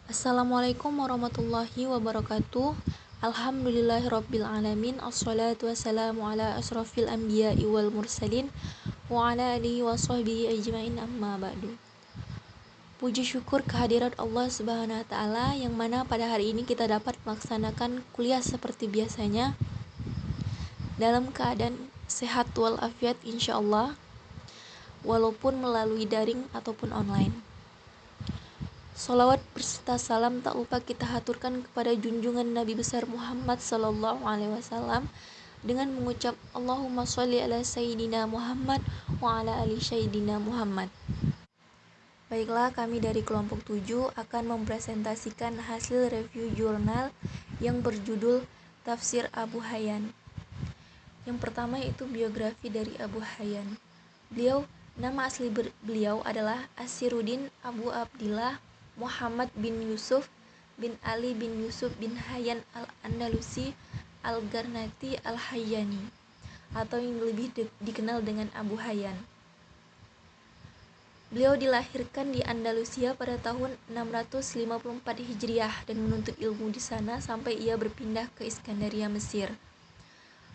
Assalamualaikum warahmatullahi wabarakatuh. Alhamdulillahirabbil alamin. Assalatu wassalamu ala asrofil anbiya'i wal mursalin wa ala alihi wa sahbihi ajmain, amma ba'du. Puji syukur kehadirat Allah Subhanahu wa taala yang mana pada hari ini kita dapat melaksanakan kuliah seperti biasanya dalam keadaan sehat walafiat insyaallah, walaupun melalui daring ataupun online. Salawat berserta salam tak lupa kita haturkan kepada junjungan Nabi besar Muhammad sallallahu alaihi wasallam dengan mengucap Allahumma sholli ala sayyidina Muhammad wa ala ali sayyidina Muhammad. Baiklah, kami dari kelompok 7 akan mempresentasikan hasil review jurnal yang berjudul Tafsir Abu Hayyan. Yang pertama yaitu biografi dari Abu Hayyan. Nama asli beliau adalah Asiruddin Abu Abdillah Muhammad bin Yusuf bin Ali bin Yusuf bin Hayyan al-Andalusi al-Garnati al-Hayyani, atau yang lebih dikenal dengan Abu Hayyan. Beliau dilahirkan di Andalusia pada tahun 654 Hijriah dan menuntut ilmu di sana sampai ia berpindah ke Iskandaria, Mesir,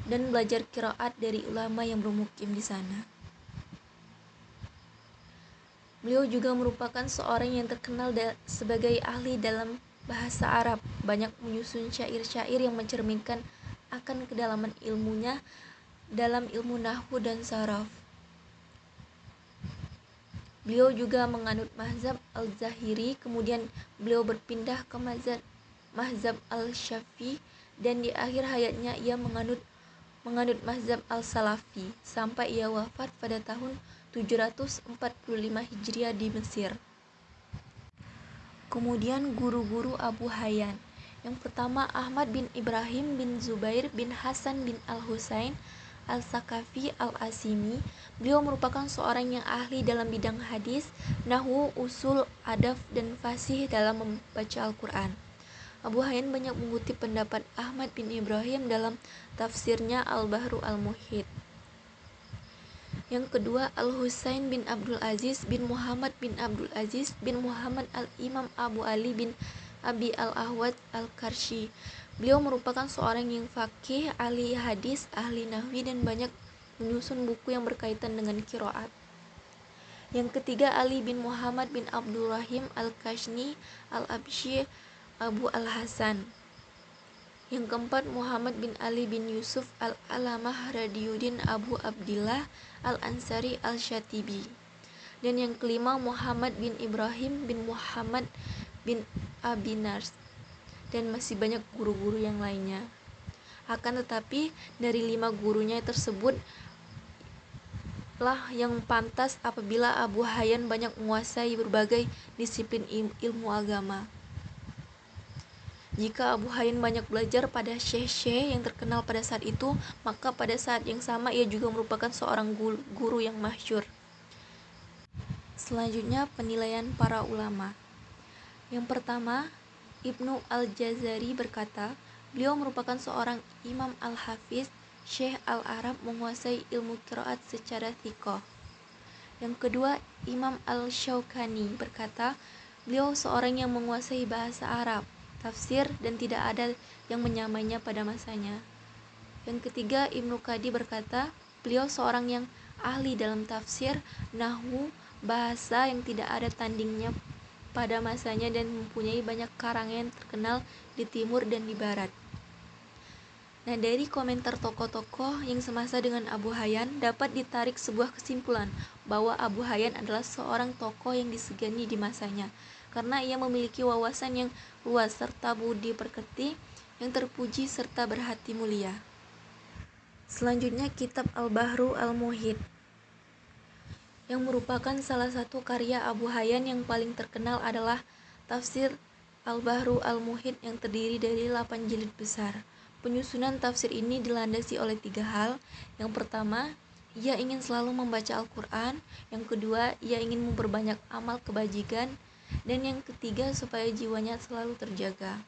dan belajar qiraat dari ulama yang bermukim di sana. Beliau juga merupakan seorang yang terkenal sebagai ahli dalam bahasa Arab, banyak menyusun syair-syair yang mencerminkan akan kedalaman ilmunya dalam ilmu nahwu dan saraf. Beliau juga menganut mazhab al-Zahiri, kemudian beliau berpindah ke mazhab al-Syafi'i, dan di akhir hayatnya ia menganut mazhab al-Salafi sampai ia wafat pada tahun 745 Hijriah di Mesir. Kemudian guru-guru Abu Hayyan. Yang pertama Ahmad bin Ibrahim bin Zubair bin Hasan bin Al-Husain Al-Sakafi Al-Asimi. Beliau merupakan seorang yang ahli dalam bidang hadis, nahwu, usul, adab, dan fasih dalam membaca Al-Quran. Abu Hayyan banyak mengutip pendapat Ahmad bin Ibrahim dalam tafsirnya Al-Bahru Al-Muhit. Yang kedua Al-Husain bin Abdul Aziz bin Muhammad bin Abdul Aziz bin Muhammad Al-Imam Abu Ali bin Abi Al-Ahwad Al-Karshi. Beliau merupakan seorang yang faqih, ahli hadis, ahli nahwi, dan banyak menyusun buku yang berkaitan dengan qiraat. Yang ketiga Ali bin Muhammad bin Abdul Rahim Al-Kashni Al-Abshi Abu Al-Hasan. Yang keempat Muhammad bin Ali bin Yusuf Al-Alamah Radiyuddin Abu Abdillah Al-Ansari Al-Shatibi. Dan yang kelima Muhammad bin Ibrahim bin Muhammad bin Abinars, dan masih banyak guru-guru yang lainnya. Akan tetapi dari 5 gurunya tersebut lah yang pantas apabila Abu Hayyan banyak menguasai berbagai disiplin ilmu agama. Jika Abu Hayyan banyak belajar pada syekh-syekh yang terkenal pada saat itu, maka pada saat yang sama ia juga merupakan seorang guru yang masyhur. Selanjutnya penilaian para ulama. Yang pertama, Ibnu Al-Jazari berkata, beliau merupakan seorang imam al-hafiz, syekh al-Arab, menguasai ilmu qiraat secara thiqah. Yang kedua, Imam Al-Syaukani berkata, beliau seorang yang menguasai bahasa Arab, tafsir, dan tidak ada yang menyamainya pada masanya. Yang ketiga, Ibnu Qadi berkata, beliau seorang yang ahli dalam tafsir, nahwu, bahasa yang tidak ada tandingnya pada masanya dan mempunyai banyak karangan terkenal di timur dan di barat. Nah, dari komentar tokoh-tokoh yang semasa dengan Abu Hayyan dapat ditarik sebuah kesimpulan bahwa Abu Hayyan adalah seorang tokoh yang disegani di masanya karena ia memiliki wawasan yang luas serta budi pekerti yang terpuji serta berhati mulia. Selanjutnya kitab Al-Bahru Al-Muhit, yang merupakan salah satu karya Abu Hayyan yang paling terkenal adalah tafsir Al-Bahru Al-Muhit yang terdiri dari 8 jilid besar. Penyusunan tafsir ini dilandasi oleh 3 hal. Yang pertama, ia ingin selalu membaca Al-Quran. Yang kedua, ia ingin memperbanyak amal kebajikan. Dan yang ketiga, supaya jiwanya selalu terjaga.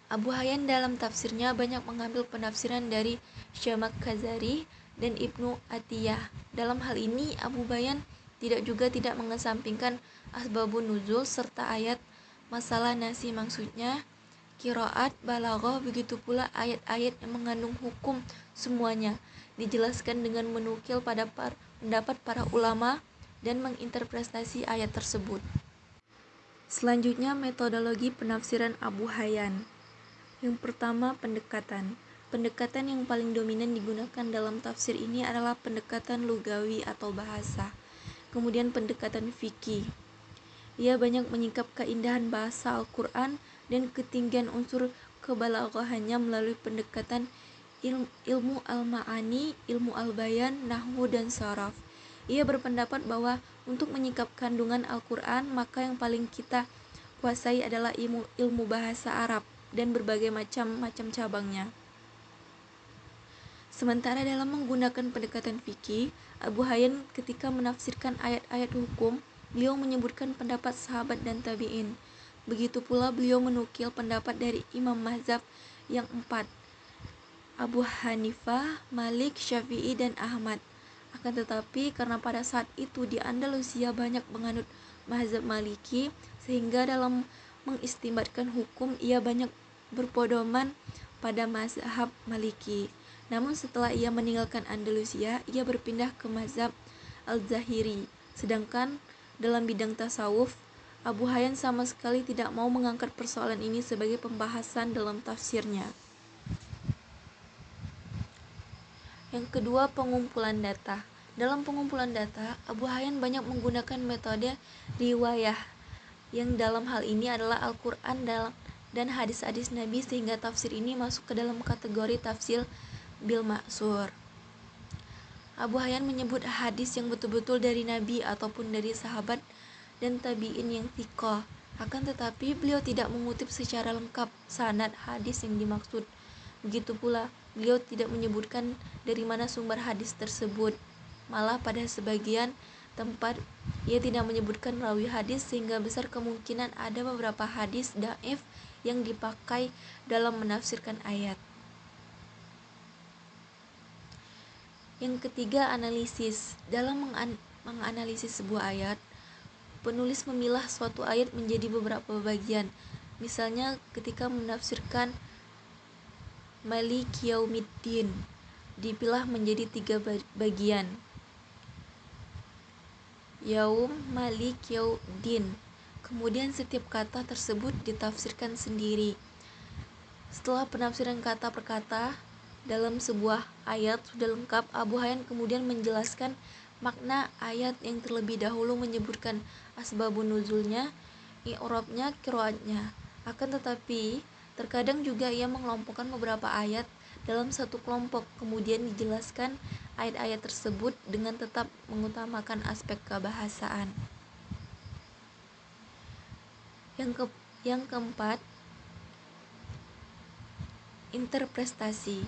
Abu Hayyan dalam tafsirnya banyak mengambil penafsiran dari Syamak Khazari dan Ibnu Atiyah. Dalam hal ini, Abu Hayyan tidak mengesampingkan asbabun nuzul serta ayat masalah nasi maksudnya, qiraat, balaghah, begitu pula ayat-ayat yang mengandung hukum semuanya dijelaskan dengan menukil pada pendapat para ulama dan menginterpretasi ayat tersebut. Selanjutnya metodologi penafsiran Abu Hayyan. Yang pertama, pendekatan. Pendekatan yang paling dominan digunakan dalam tafsir ini adalah pendekatan lugawi atau bahasa. Kemudian pendekatan fikih. Ia banyak menyingkap keindahan bahasa Al-Quran dan ketinggian unsur kebalaghahannya melalui pendekatan ilmu al-ma'ani, ilmu al-bayan, nahwu, dan saraf. Ia berpendapat bahwa untuk menyingkap kandungan Al-Quran, maka yang paling kita kuasai adalah ilmu bahasa Arab dan berbagai macam cabangnya. Sementara dalam menggunakan pendekatan fikih, Abu Hayyan ketika menafsirkan ayat-ayat hukum, beliau menyebutkan pendapat sahabat dan tabi'in. Begitu pula beliau menukil pendapat dari imam mazhab yang 4, Abu Hanifah, Malik, Syafi'i, dan Ahmad. Akan tetapi karena pada saat itu di Andalusia banyak menganut mazhab Maliki, sehingga dalam mengistimbatkan hukum ia banyak berpedoman pada mazhab Maliki. Namun setelah ia meninggalkan Andalusia, ia berpindah ke mazhab Al-Zahiri. Sedangkan dalam bidang tasawuf, Abu Hayyan sama sekali tidak mau mengangkat persoalan ini sebagai pembahasan dalam tafsirnya. Yang kedua, pengumpulan data. Dalam pengumpulan data, Abu Hayyan banyak menggunakan metode riwayah, yang dalam hal ini adalah Al-Quran dan hadis-hadis Nabi, sehingga tafsir ini masuk ke dalam kategori tafsir bil ma'sur. Abu Hayyan menyebut hadis yang betul-betul dari Nabi ataupun dari sahabat dan tabi'in yang thiqah. Akan tetapi beliau tidak mengutip secara lengkap sanad hadis yang dimaksud. Begitu pula beliau tidak menyebutkan dari mana sumber hadis tersebut. Malah pada sebagian tempat ia tidak menyebutkan rawi hadis, sehingga besar kemungkinan ada beberapa hadis dhaif yang dipakai dalam menafsirkan ayat. Yang ketiga, analisis. Dalam menganalisis sebuah ayat, penulis memilah suatu ayat menjadi beberapa bagian. Misalnya ketika menafsirkan Malik Yaumiddin, dipilah menjadi 3 bagian. Yaum, Malik, Yaudin. Kemudian setiap kata tersebut ditafsirkan sendiri. Setelah penafsiran kata per kata dalam sebuah ayat sudah lengkap, Abu Hayyan kemudian menjelaskan makna ayat yang terlebih dahulu, menyebutkan asbabun nuzulnya, i'rabnya, qiraatnya. Akan tetapi terkadang juga ia mengelompokkan beberapa ayat dalam satu kelompok, kemudian dijelaskan ayat-ayat tersebut dengan tetap mengutamakan aspek kebahasaan. Yang keempat, interpretasi.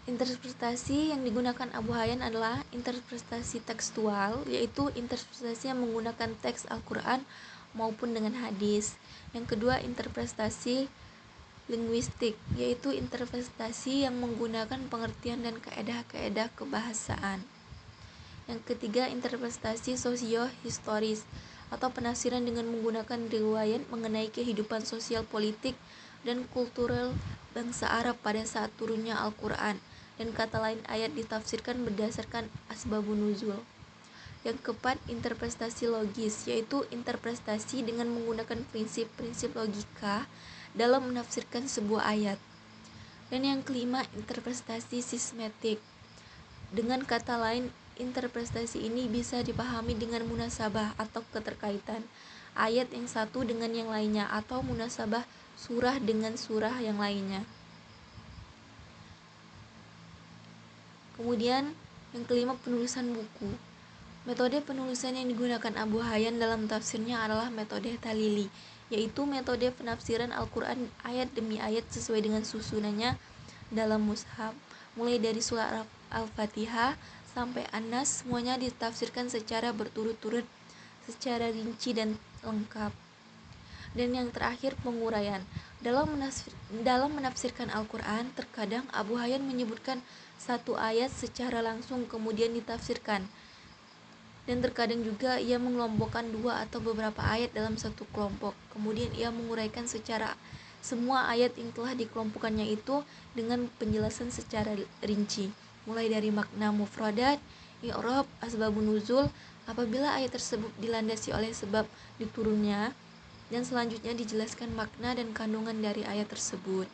Interpretasi yang digunakan Abu Hayyan adalah interpretasi tekstual, yaitu interpretasi yang menggunakan teks Al-Quran maupun dengan hadis. Yang kedua, interpretasi linguistik, yaitu interpretasi yang menggunakan pengertian dan kaedah-kaedah kebahasaan. Yang ketiga, interpretasi sosio-historis atau penafsiran dengan menggunakan riwayat mengenai kehidupan sosial, politik, dan kultural bangsa Arab pada saat turunnya Al-Quran, dan kata lain ayat ditafsirkan berdasarkan asbabun nuzul. Yang keempat, interpretasi logis, yaitu interpretasi dengan menggunakan prinsip-prinsip logika dalam menafsirkan sebuah ayat. Dan yang kelima, interpretasi sistematik. Dengan kata lain, interpretasi ini bisa dipahami dengan munasabah atau keterkaitan ayat yang satu dengan yang lainnya, atau munasabah surah dengan surah yang lainnya. Kemudian yang kelima, penulisan buku. Metode penulisan yang digunakan Abu Hayyan dalam tafsirnya adalah metode talili, yaitu metode penafsiran Al-Quran ayat demi ayat sesuai dengan susunannya dalam mushaf. Mulai dari surah Al-Fatihah sampai An-Nas, semuanya ditafsirkan secara berturut-turut, secara rinci dan lengkap. Dan yang terakhir, penguraian. Dalam menafsirkan Al-Quran, terkadang Abu Hayyan menyebutkan satu ayat secara langsung kemudian ditafsirkan dan terkadang juga ia mengelompokkan dua atau beberapa ayat dalam satu kelompok. Kemudian ia menguraikan secara semua ayat yang telah dikelompokkannya itu dengan penjelasan secara rinci, mulai dari makna mufradat, i'rab, asbabun nuzul, apabila ayat tersebut dilandasi oleh sebab diturunnya, dan selanjutnya dijelaskan makna dan kandungan dari ayat tersebut.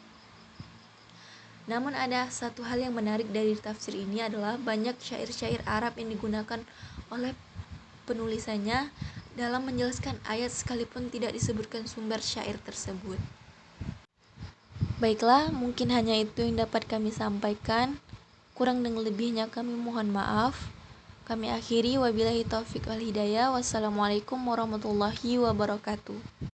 Namun ada satu hal yang menarik dari tafsir ini adalah banyak syair-syair Arab yang digunakan oleh penulisannya dalam menjelaskan ayat sekalipun tidak disebutkan sumber syair tersebut. Baiklah, mungkin hanya itu yang dapat kami sampaikan. Kurang dan lebihnya kami mohon maaf. Kami akhiri, wabillahi taufik wal hidayah. Wassalamualaikum warahmatullahi wabarakatuh.